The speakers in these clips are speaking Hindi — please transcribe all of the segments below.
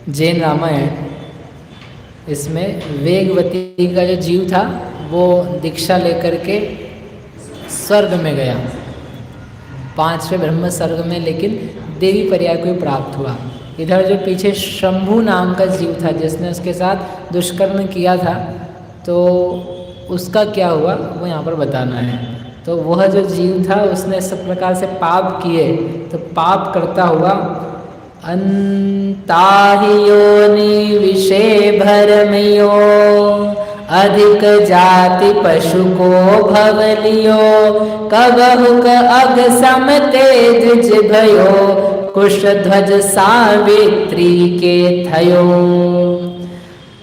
जैन रामायण, इसमें वेगवती का जो जीव था वो दीक्षा लेकर के स्वर्ग में गया, 5वें ब्रह्म स्वर्ग में, लेकिन देवी पर्याय को प्राप्त हुआ। इधर जो पीछे शंभु नाम का जीव था जिसने उसके साथ दुष्कर्म किया था, तो उसका क्या हुआ वो यहाँ पर बताना है। तो वह जो जीव था उसने सब प्रकार से पाप किए, तो पाप करता हुआ अंताहि योनि विषे भरमियो, अधिक जाति पशु को भवलियो, कबहु क अग सम तेज भयो, कुश ध्वज सावित्री के थयो।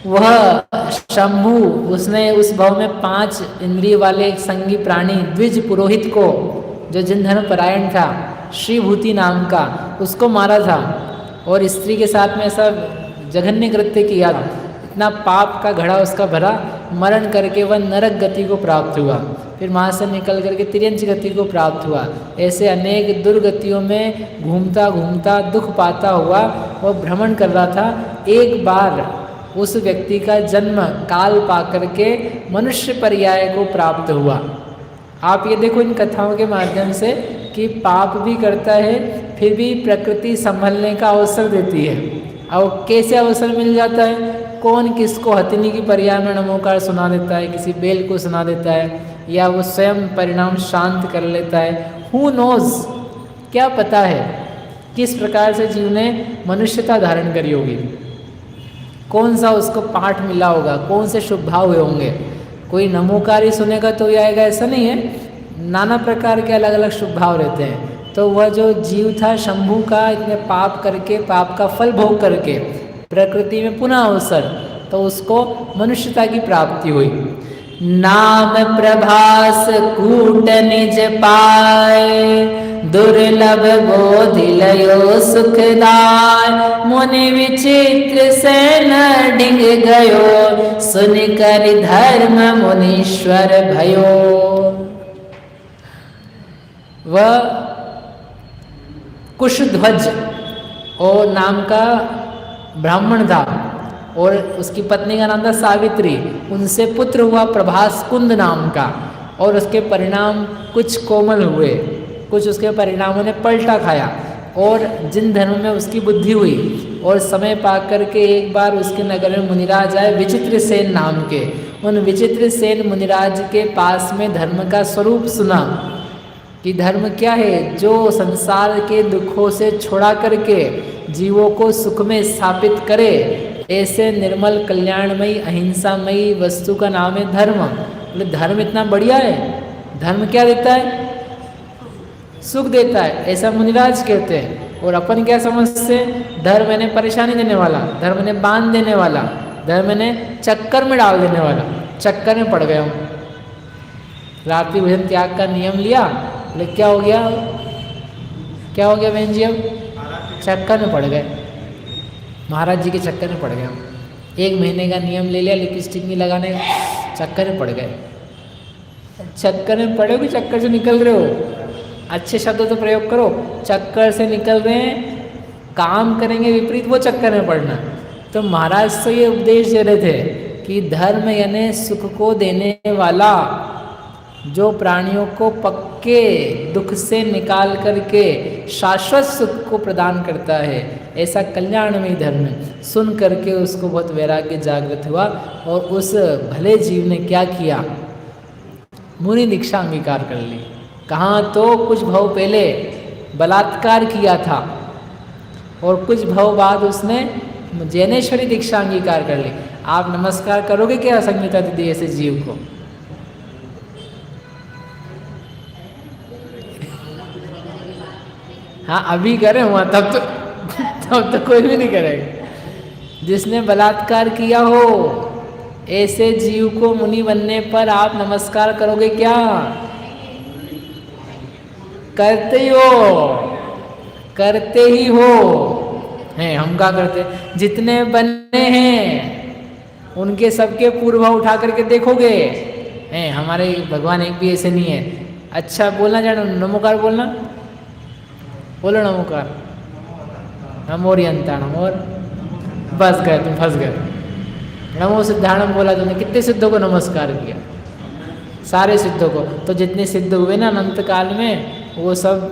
वह शंभु, उसने उस भव में 5 इंद्रिय वाले एक संगी प्राणी द्विज पुरोहित को, जो जिन धर्म परायण था, श्रीभूति नाम का, उसको मारा था और स्त्री के साथ में ऐसा जघन्य कृत्य किया। इतना पाप का घड़ा उसका भरा, मरण करके वह नरक गति को प्राप्त हुआ, फिर वहाँ से निकल करके तिर्यंच गति को प्राप्त हुआ। ऐसे अनेक दुर्गतियों में घूमता घूमता दुख पाता हुआ वह भ्रमण कर रहा था। एक बार उस व्यक्ति का जन्म काल पा करके मनुष्य पर्याय को प्राप्त हुआ। आप ये देखो इन कथाओं के माध्यम से कि पाप भी करता है फिर भी प्रकृति संभलने का अवसर देती है। और कैसे अवसर मिल जाता है, कौन किसको हथिनी की पर्याय में नमोकार सुना देता है, किसी बेल को सुना देता है, या वो स्वयं परिणाम शांत कर लेता है। हु नोज, क्या पता है किस प्रकार से जीव ने मनुष्यता धारण करी होगी, कौन सा उसको पाठ मिला होगा, कौन से शुभ भाव हुए होंगे। कोई नमोकार ही सुनेगा तो ये आएगा ऐसा नहीं है, नाना प्रकार के अलग अलग शुभ भाव रहते हैं। तो वह जो जीव था शंभु का, इतने पाप करके, पाप का फल भोग करके प्रकृति में पुनः अवसर, तो उसको मनुष्यता की प्राप्ति हुई। नाम प्रभास कूट निज पाए, दुर्लभ बोधि लयो सुखदाय, मुनि विचित्र से न डिंग गयो, सुन कर धर्म मुनीश्वर भयो। वह कुशध्वज और नाम का ब्राह्मण था और उसकी पत्नी का नाम था सावित्री। उनसे पुत्र हुआ प्रभास कुंद नाम का, और उसके परिणाम कुछ कोमल हुए, कुछ उसके परिणामों ने पलटा खाया, और जिन धर्म में उसकी बुद्धि हुई और समय पा करके एक बार उसके नगर में मुनिराज आए विचित्र सेन नाम के। उन विचित्र सेन मुनिराज के पास में धर्म का स्वरूप सुना कि धर्म क्या है, जो संसार के दुखों से छुड़ा करके जीवों को सुख में स्थापित करे। ऐसे निर्मल कल्याणमयी अहिंसामयी वस्तु का नाम है धर्म। बोले धर्म इतना बढ़िया है, धर्म क्या देता है, सुख देता है, ऐसा मुनिराज कहते हैं। और अपन क्या समझते हैं, धर्म ने परेशानी देने वाला, धर्म ने बांध देने वाला, धर्म ने चक्कर में डाल देने वाला। चक्कर में पड़ गए हम, रात्रि भोजन त्याग का नियम लिया, बोले क्या हो गया, क्या हो गया बहन जी, अब चक्कर में पड़ गए, महाराज जी के चक्कर में पड़ गए हम। 1 महीने का नियम ले लिया लिपस्टिक नहीं लगाने का, चक्कर में पड़ गए। चक्कर में पड़े हो कि चक्कर से निकल रहे हो, अच्छे शब्दों तो प्रयोग करो। चक्कर से निकल रहे हैं, काम करेंगे विपरीत, वो चक्कर में पड़ना। तो महाराज तो ये उपदेश दे रहे थे कि धर्म यानी सुख को देने वाला, जो प्राणियों को पक्के दुख से निकाल करके शाश्वत सुख को प्रदान करता है, ऐसा कल्याणमयी धर्म सुन करके उसको बहुत वैराग्य जागृत हुआ। और उस भले जीव ने क्या किया, मुनि दीक्षा अंगीकार कर ली। कहाँ, तो कुछ भाव पहले बलात्कार किया था और कुछ भाव बाद उसने जैनेश्वरी दीक्षा अंगीकार कर ली। आप नमस्कार करोगे क्या संगीता दीदी ऐसे जीव को? हाँ अभी करे हुआ, तब तो कोई भी नहीं करेगा। जिसने बलात्कार किया हो ऐसे जीव को मुनि बनने पर आप नमस्कार करोगे क्या? करते ही हो, करते ही हो हैं। हम क्या करते, जितने बने हैं उनके सबके पूर्व उठा करके देखोगे हैं, हमारे भगवान एक भी ऐसे नहीं है। अच्छा बोलना जानो, नमोकार बोलना, बोलो नमोकार, नमोरियंता नमोर बस गए, तुम फंस गए। नमो सिद्धाणम बोला तुमने, कितने सिद्धों को नमस्कार किया? सारे सिद्धों को। तो जितने सिद्ध हुए ना अनंत काल में, वो सब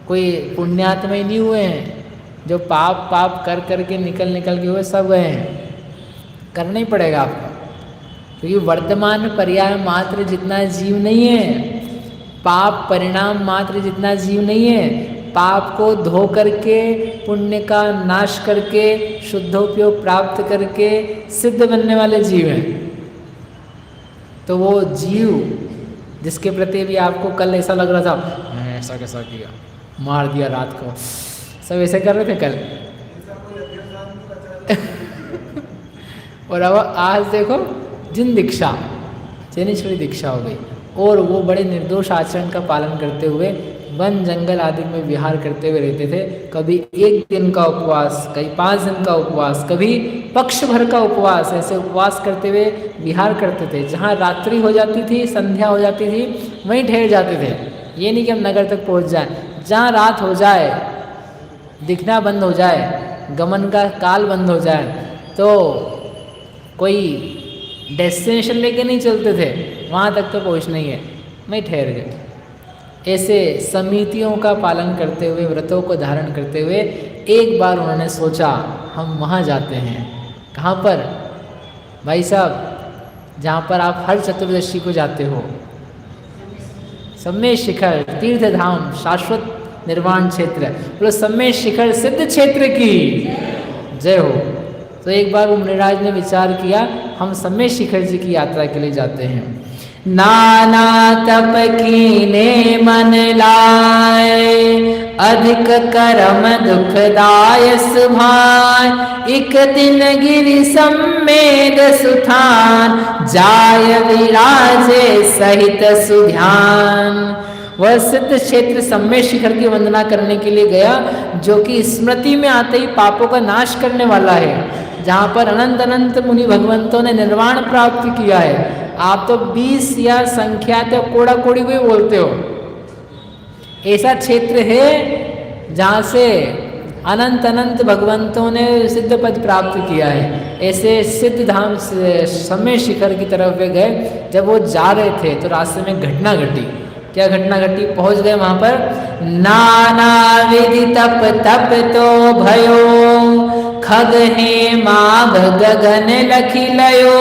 कोई पुण्यात्मा ही नहीं हुए हैं। जो पाप पाप कर करके निकल के हुए सब गए हैं। करना ही पड़ेगा आपको, क्योंकि वर्तमान पर्याय मात्र जितना जीव नहीं है, पाप परिणाम मात्र जितना जीव नहीं है, पाप को धो करके पुण्य का नाश करके शुद्धोपयोग प्राप्त करके सिद्ध बनने वाले जीव हैं। तो वो जीव जिसके प्रति भी आपको कल ऐसा लग रहा था, मैं ऐसा कैसा किया, मार दिया रात को, सब ऐसे कर रहे थे कल और अब आज देखो जिन दीक्षा, जैनेश्वरी दीक्षा हो गई, और वो बड़े निर्दोष आचरण का पालन करते हुए वन जंगल आदि में विहार करते हुए रहते थे। कभी 1 दिन का उपवास, कभी 5 दिन का उपवास, कभी पक्ष भर का उपवास, ऐसे उपवास करते हुए विहार करते थे। जहाँ रात्रि हो जाती थी, संध्या हो जाती थी, वहीं ठहर जाते थे। ये नहीं कि हम नगर तक पहुँच जाएं, जहाँ रात हो जाए, दिखना बंद हो जाए, गमन का काल बंद हो जाए, तो कोई डेस्टिनेशन लेके नहीं चलते थे, वहाँ तक तो पहुँचना ही है, मैं ठहर गए। ऐसे समितियों का पालन करते हुए, व्रतों को धारण करते हुए एक बार उन्होंने सोचा हम वहाँ जाते हैं। कहाँ पर? भाई साहब, जहाँ पर आप हर चतुर्दशी को जाते हो, सम्मेद शिखर तीर्थ धाम शाश्वत निर्वाण क्षेत्र, बोलो सम्मेद शिखर सिद्ध क्षेत्र की जय हो। तो एक बार वो मुनिराज ने विचार किया, हम सम्मेद शिखर जी की यात्रा के लिए जाते हैं। नाना तप कीने मन लाए, अधिक करम दुखदाय सुभाय, एक दिन गिरि सम्मेद सुथान, जाय विराजे सहित सुध्यान। वह सिद्ध क्षेत्र सम्मेद शिखर की वंदना करने के लिए गया, जो कि स्मृति में आते ही पापों का नाश करने वाला है, जहाँ पर अनंत अनंत मुनि भगवंतों ने निर्वाण प्राप्त किया है। आप तो 20 या संख्या तो कोड़ा कोड़ी को ही बोलते हो। ऐसा क्षेत्र है जहाँ से अनंत अनंत भगवंतों ने सिद्ध पद प्राप्त किया है। ऐसे सिद्ध धाम सम्मेद शिखर की तरफ वे गए। जब वो जा रहे थे तो रास्ते में घटना घटी। क्या घटना घटी? पहुंच गए वहां पर। नाना विधि तप तप तो भयो, खग हे माघ गगन लखी लयो,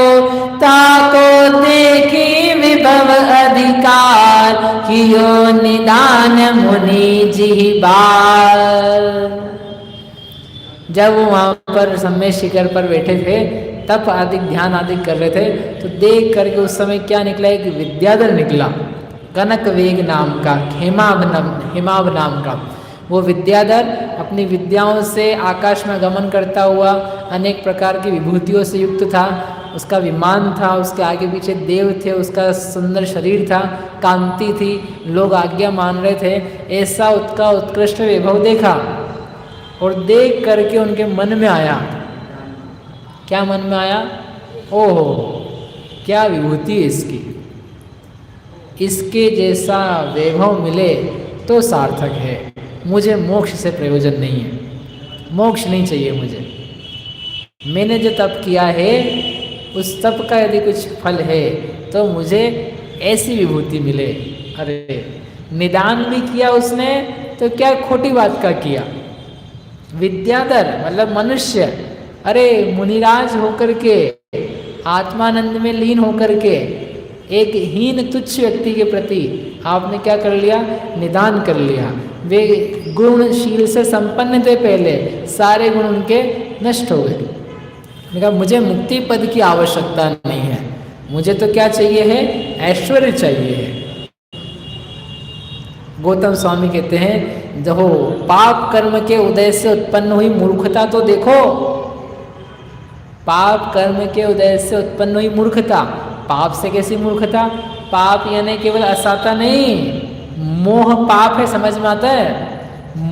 ताको देखी विभव अधिकार, कियो निदान मुनि जी बार। जब वो वहां पर सम्मेद शिखर पर बैठे थे, तप आदि ध्यान आदि कर रहे थे, तो देख करके उस समय क्या निकला? एक विद्याधर निकला, कनक वेग नाम का, हेमाभ नाम का। वो विद्याधर अपनी विद्याओं से आकाश में गमन करता हुआ अनेक प्रकार की विभूतियों से युक्त था। उसका विमान था, उसके आगे पीछे देव थे, उसका सुंदर शरीर था, कांति थी, लोग आज्ञा मान रहे थे। ऐसा उसका उत्कृष्ट वैभव देखा और देख करके उनके मन में आया। क्या मन में आया? ओहो, क्या विभूति है इसकी, इसके जैसा वैभव मिले तो सार्थक है। मुझे मोक्ष से प्रयोजन नहीं है, मोक्ष नहीं चाहिए मुझे। मैंने जो तप किया है उस तप का यदि कुछ फल है तो मुझे ऐसी विभूति मिले। अरे निदान भी किया उसने तो क्या खोटी बात का किया। विद्याधर मतलब मनुष्य, अरे मुनिराज होकर के, आत्मानंद में लीन होकर के एक हीन तुच्छ व्यक्ति के प्रति आपने क्या कर लिया? निदान कर लिया। वे गुणशील से संपन्न थे, पहले सारे गुण उनके नष्ट हो गए। कहा मुझे मुक्ति पद की आवश्यकता नहीं है, मुझे तो क्या चाहिए है? ऐश्वर्य चाहिए है। गौतम स्वामी कहते हैं, जो पाप कर्म के उदय से उत्पन्न हुई मूर्खता तो देखो, पाप कर्म के उदय से उत्पन्न हुई मूर्खता। पाप से कैसी मूर्खता? पाप यानी केवल असाता नहीं, मोह पाप है, समझ में आता है?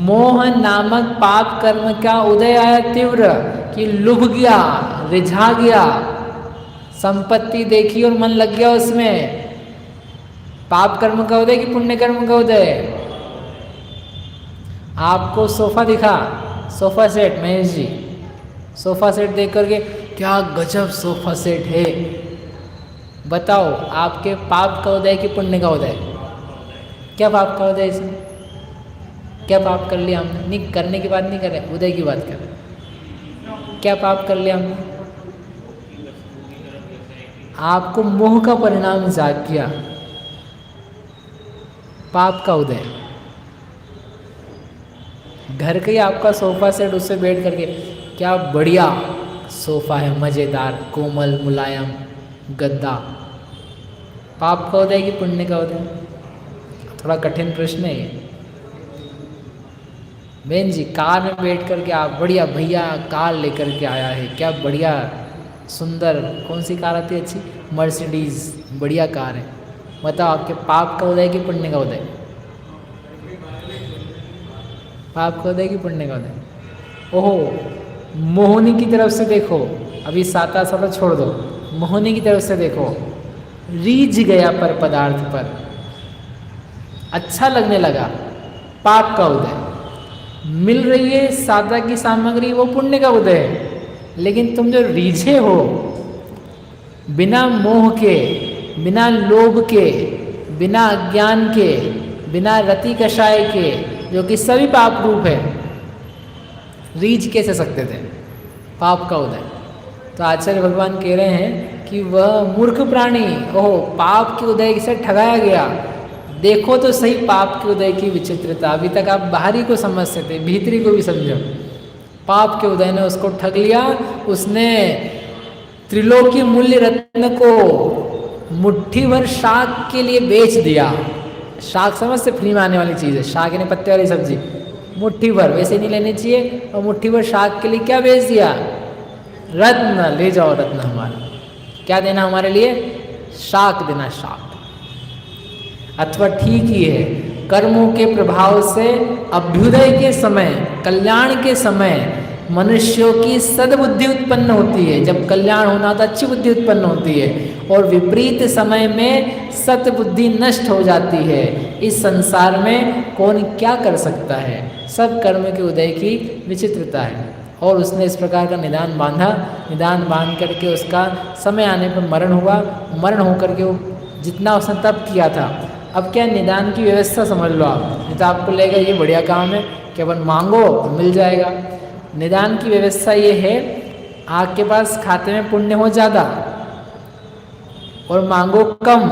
मोह नामक पाप कर्म का उदय आया तीव्र, कि लुभ गया, रिझा गया, संपत्ति देखी और मन लग गया उसमें। पाप कर्म का उदय कि पुण्य कर्म का उदय? आपको सोफा दिखा, sofa set Mahesh ji, sofa set देख करके क्या गजब सोफ़ा सेट है, बताओ आपके पाप का उदय कि पुण्य का उदय? क्या पाप का उदय इसमें? क्या पाप कर लिया हमने? नहीं, करने की बात नहीं कर रहे, उदय की बात कर रहे। क्या पाप कर लिया हमने? आपको मोह का परिणाम जाग गया, पाप का उदय। घर का ही आपका सोफ़ा सेट, उससे बैठ करके क्या बढ़िया सोफ़ा है, मज़ेदार, कोमल, मुलायम गद्दा, पाप का उदय कि पुण्य का उदय? थोड़ा कठिन प्रश्न है ये। बहन जी, कार में बैठ करके आप, बढ़िया भैया कार लेकर के आया है, क्या बढ़िया सुंदर, कौन सी कार आती है अच्छी? मर्सिडीज़, बढ़िया कार है। बताओ आपके पाप का उदय कि पुण्य का उदय? पाप का उदय कि पुण्य का उदय? ओहो, मोहिनी की तरफ से देखो, अभी साता साता छोड़ दो, मोहिनी की तरफ से देखो, रीझ गया पर पदार्थ पर, अच्छा लगने लगा, पाप का उदय। मिल रही है सादा की सामग्री, वो पुण्य का उदय है। लेकिन तुम जो रीझे हो, बिना मोह के, बिना लोभ के, बिना अज्ञान के, बिना रति कषाय के, जो कि सभी पाप रूप है, रीझ कैसे सकते थे? पाप का उदय। तो आचार्य भगवान कह रहे हैं कि वह मूर्ख प्राणी, ओह पाप के उदय से ठगाया गया। देखो तो सही पाप के उदय की विचित्रता। अभी तक आप बाहरी को समझते थे, भीतरी को भी समझो। पाप के उदय ने उसको ठग लिया। उसने त्रिलोकी मूल्य रत्न को मुट्ठी भर शाक के लिए बेच दिया। शाक समझते, फ्री में आने वाली चीज़ है, शाक यानी पत्ते वाली सब्जी। मुट्ठी भर, वैसे नहीं लेनी चाहिए, और मुट्ठी भर शाक के लिए क्या बेच दिया? रत्न, ले जाओ रत्न हमारा। क्या देना हमारे लिए? शाक देना, शाक। अथवा ठीक ही है, कर्मों के प्रभाव से अभ्युदय के समय, कल्याण के समय मनुष्यों की सद्बुद्धि उत्पन्न होती है। जब कल्याण होना तो अच्छी बुद्धि उत्पन्न होती है, और विपरीत समय में सद्बुद्धि नष्ट हो जाती है। इस संसार में कौन क्या कर सकता है? सब कर्म के उदय की विचित्रता है। और उसने इस प्रकार का निदान बांधा, निदान बांध करके उसका समय आने पर मरण हुआ। मरण होकर के वो जितना उसने तप किया था, अब क्या निदान की व्यवस्था समझ लो आप। नहीं तो आपको लगेगा ये बढ़िया काम है कि अपन मांगो तो मिल जाएगा। निदान की व्यवस्था ये है, आपके पास खाते में पुण्य हो ज़्यादा और मांगो कम,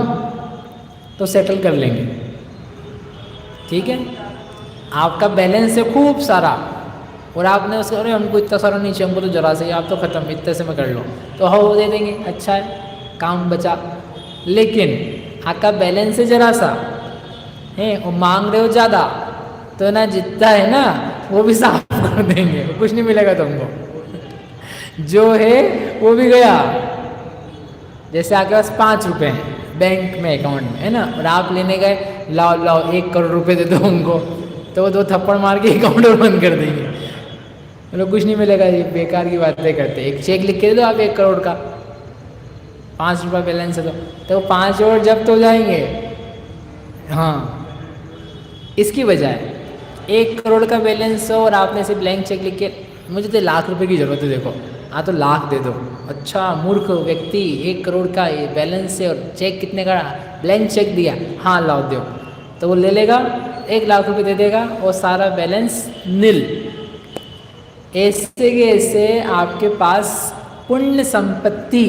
तो सेटल कर लेंगे, ठीक है। आपका बैलेंस है खूब सारा, और आपने उसके, अरे हमको इतना सारा नहीं चाहिए, हमको तो जरा से, आप तो ख़त्म, इतने से मैं कर लो, तो हाँ वो दे देंगे, अच्छा है, काम बचा। लेकिन आपका बैलेंस है जरा सा है और मांग रहे हो ज़्यादा, तो ना जितना है ना वो भी साफ कर देंगे, कुछ नहीं मिलेगा तुमको, जो है वो भी गया। जैसे आपके पास 5 रुपये हैं बैंक में, अकाउंट में है ना, और आप लेने गए, लाओ लाओ 1 करोड़ रुपए दे दो उनको, तो वो 2 थप्पड़ मार के अकाउंट और बंद कर देंगे, मतलब कुछ नहीं मिलेगा। ये बेकार की बातें करते। एक चेक लिख के दे दो आप 1 करोड़ का, 5 रुपये बैलेंस है तो 5 और जब्त हो जाएंगे। हाँ, इसकी बजाय 1 करोड़ का बैलेंस हो और आपने सिर्फ ब्लैंक चेक लिख के, मुझे तो 1 लाख रुपए की ज़रूरत है, देखो हाँ तो 1 लाख दे दो। अच्छा मूर्ख व्यक्ति, 1 करोड़ का बैलेंस है और चेक कितने का, ब्लैंक चेक दिया, हाँ लाओ दो, तो वो ले लेगा, 1 लाख रुपए दे देगा और सारा बैलेंस नील। ऐसे के ऐसे आपके पास पुण्य संपत्ति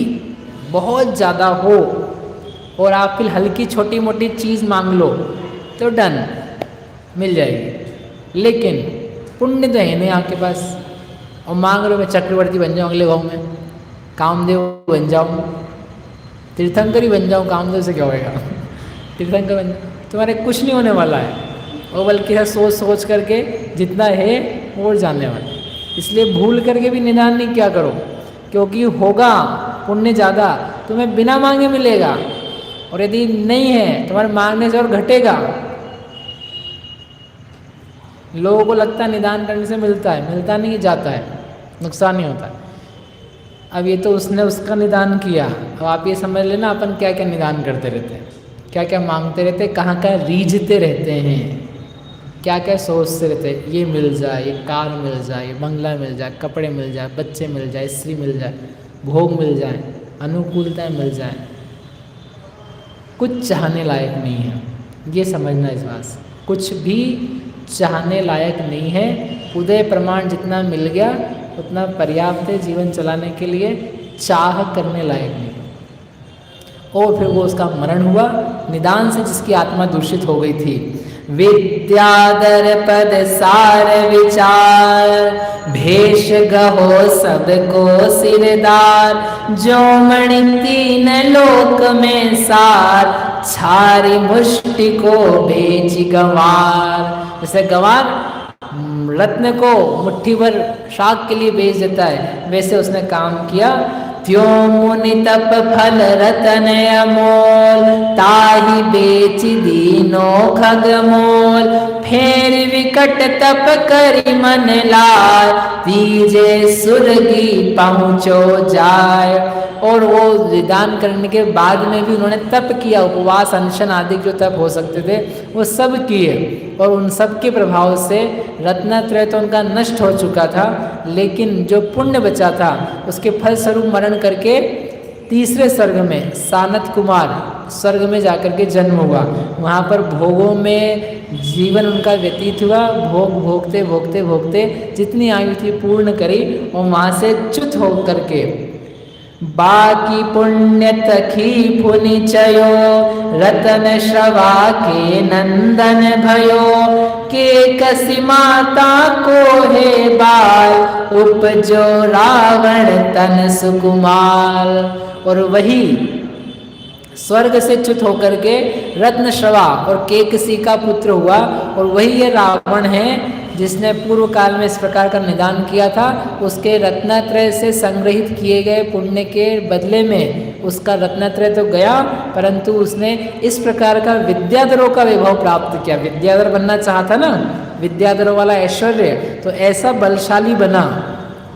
बहुत ज़्यादा हो और आप फिर हल्की छोटी मोटी चीज़ मांग लो तो डन, मिल जाएगी। लेकिन पुण्य तो है नहीं आपके पास, और मांग लो मैं चक्रवर्ती बन जाऊँ अगले गाँव में, कामदेव बन जाऊँ, तीर्थंकर ही बन जाऊँ, कामदेव से क्या होएगा तीर्थंकर बन जाऊँ, तुम्हारे कुछ नहीं होने वाला है, और बल्कि सोच सोच करके जितना है वो जानने वाला। इसलिए भूल करके भी निदान नहीं क्या करो, क्योंकि होगा पुण्य ज़्यादा, तुम्हें बिना मांगे मिलेगा, और यदि नहीं है तुम्हारे मांगने से और घटेगा। लोगों को लगता है निदान करने से मिलता है, मिलता नहीं, जाता है, नुकसान नहीं होता। अब ये तो उसने उसका निदान किया, अब आप ये समझ लेना अपन क्या क्या निदान करते रहते हैं, क्या क्या मांगते रहते हैं, कहाँ कहाँ रीझते रहते हैं। क्या क्या सोचते रहते, ये मिल जाए, ये कार मिल जाए, ये बंगला मिल जाए, कपड़े मिल जाए, बच्चे मिल जाए, स्त्री मिल जाए, भोग मिल जाए, अनुकूलताएं मिल जाए, कुछ चाहने लायक नहीं है। ये समझना इस बात से, कुछ भी चाहने लायक नहीं है। उदय प्रमाण जितना मिल गया उतना पर्याप्त है जीवन चलाने के लिए, चाह करने लायक नहीं। और फिर वो उसका मरण हुआ निदान से, जिसकी आत्मा दूषित हो गई थी। विद्याधर पद सार विचार, भेष गहो सबको सिरदार, जो मणि तीन लोक में सार, छारी मुष्टि को बेच गंवार। जैसे गंवार रत्न को मुट्ठी भर शाक के लिए बेच देता है, वैसे उसने काम किया। त्यों मुनि तप फल रतन अमोल, ताहि बेच दीनो खग मोल, फेर विकट तप करि मन लाय, तीजे सुरगी पहुँचो जाय। और वो निदान करने के बाद में भी उन्होंने तप किया, उपवास अनशन आदि जो तप हो सकते थे वो सब किए, और उन सब के प्रभाव से रत्नत्रय तो उनका नष्ट हो चुका था, लेकिन जो पुण्य बचा था उसके फलस्वरूप मरण करके तीसरे स्वर्ग में सानत कुमार स्वर्ग में जाकर के जन्म हुआ। वहाँ पर भोगों में जीवन उनका व्यतीत हुआ, भोग भोगते भोगते भोगते जितनी आयु थी पूर्ण करी, और वहाँ से च्युत हो करके बाकी पुण्य तखी पुनि चयो, रतन श्रवा के नंदन भयो, के कसी माता को हे बाल, उपजो रावण तन सुकुमार। और वही स्वर्ग से च्युत होकर के रत्नश्रवा और केकसी का पुत्र हुआ, और वही ये रावण है जिसने पूर्व काल में इस प्रकार का निदान किया था। उसके रत्नत्रय से संग्रहित किए गए पुण्य के बदले में उसका रत्नत्रय तो गया, परंतु उसने इस प्रकार का विद्याधरों का वैभव प्राप्त किया। विद्याधर बनना चाहता ना, विद्याधरों वाला ऐश्वर्य, तो ऐसा बलशाली बना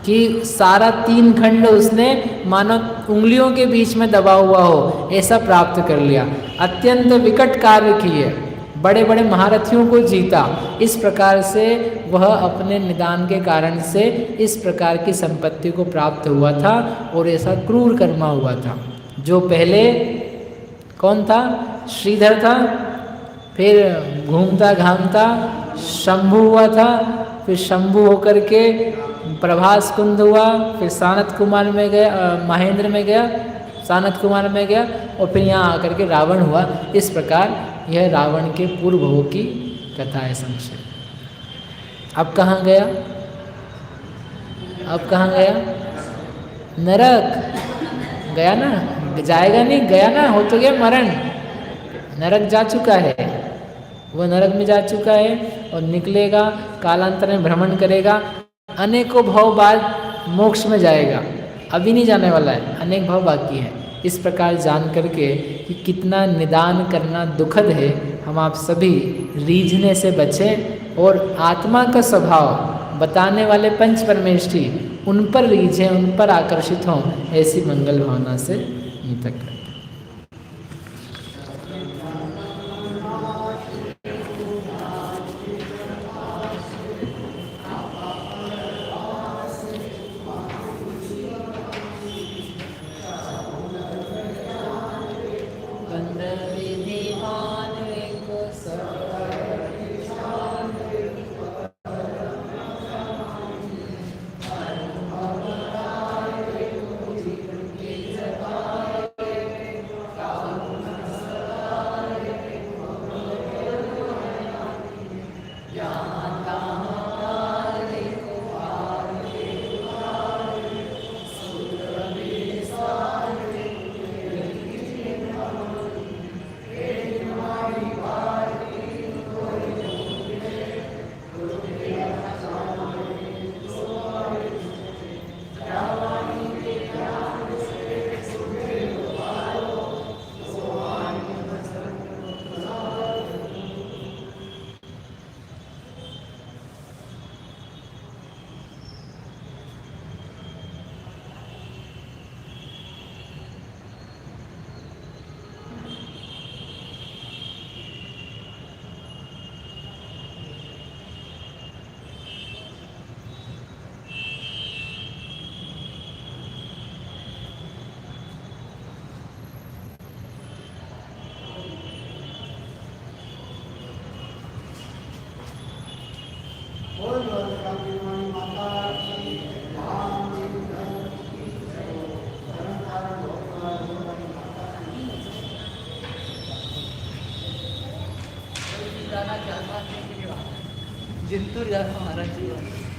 कि सारा 3 खंड उसने मानो उंगलियों के बीच में दबा हुआ हो, ऐसा प्राप्त कर लिया। अत्यंत विकट कार्य किए, बड़े बड़े महारथियों को जीता। इस प्रकार से वह अपने निदान के कारण से इस प्रकार की संपत्ति को प्राप्त हुआ था, और ऐसा क्रूर कर्मा हुआ था। जो पहले कौन था? श्रीधर था, फिर घूमता घामता शंभु हुआ था, फिर शंभु होकर के प्रभास कुंद हुआ, फिर सानत कुमार में गया, महेंद्र में गया, सानत कुमार में गया, और फिर यहाँ आकर के रावण हुआ। इस प्रकार यह रावण के पूर्व भोग की कथा है संक्षेप। अब कहाँ गया? अब कहाँ गया? नरक गया ना, जाएगा नहीं, गया ना, हो तो गया मरण, नरक जा चुका है, वो नरक में जा चुका है, और निकलेगा, कालांतर में भ्रमण करेगा, अनेकों भाव बाद मोक्ष में जाएगा। अभी नहीं जाने वाला है, अनेक भाव बाकी हैं। इस प्रकार जान करके कि कितना निदान करना दुखद है, हम आप सभी रीझने से बचें, और आत्मा का स्वभाव बताने वाले पंच परमेष्ठी उन पर रीझें, उन पर आकर्षित हों, ऐसी मंगल भावना से यहीं तक करें। चिंतूर जा हमारा जीवन।